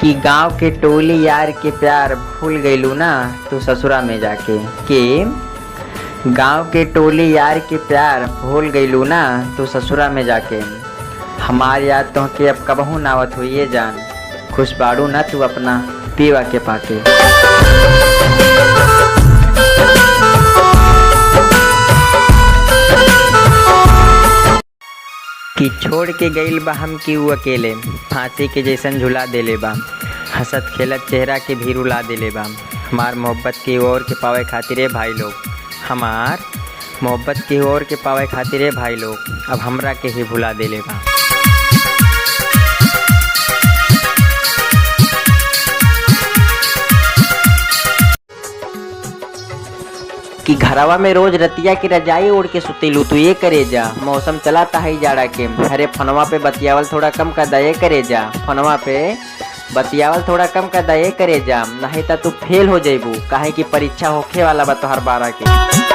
कि गांव के टोली यार के प्यार भूल गईलू ना तू ससुरा में जाके। कि गांव के टोली यार के प्यार भूल गईलू ना तू ससुरा में जाके। हमार याद तो के अब कबहू नावत हुई जान, खुश बाड़ू ना तू अपना पीवा के पाके। कि छोड़ के गईल बा हम की ऊ अकेले, फांसी के जैसन झुला देले बा, हंसत खेलत चेहरा के भी रुला देले बा। हमार मोहब्बत की ओर के पावे खातिरे भाई लोग, हमार मोहब्बत की ओर के पावे खातिरे भाई लोग, अब हमरा के ही भुला देले बा। कि घरवा में रोज रतिया की रजाई ओढ़ के सुतेलू तू ये करे जा, मौसम चलाता है जाड़ा के। अरे फोनवा पे बतियावल थोड़ा कम कर दये करे जा, फोनवा पे बतियावल थोड़ा कम कर दये करे जा, नहीं तो तू फेल हो जेबू, काहे की परीक्षा होखे वाला बा तोहर 12 के।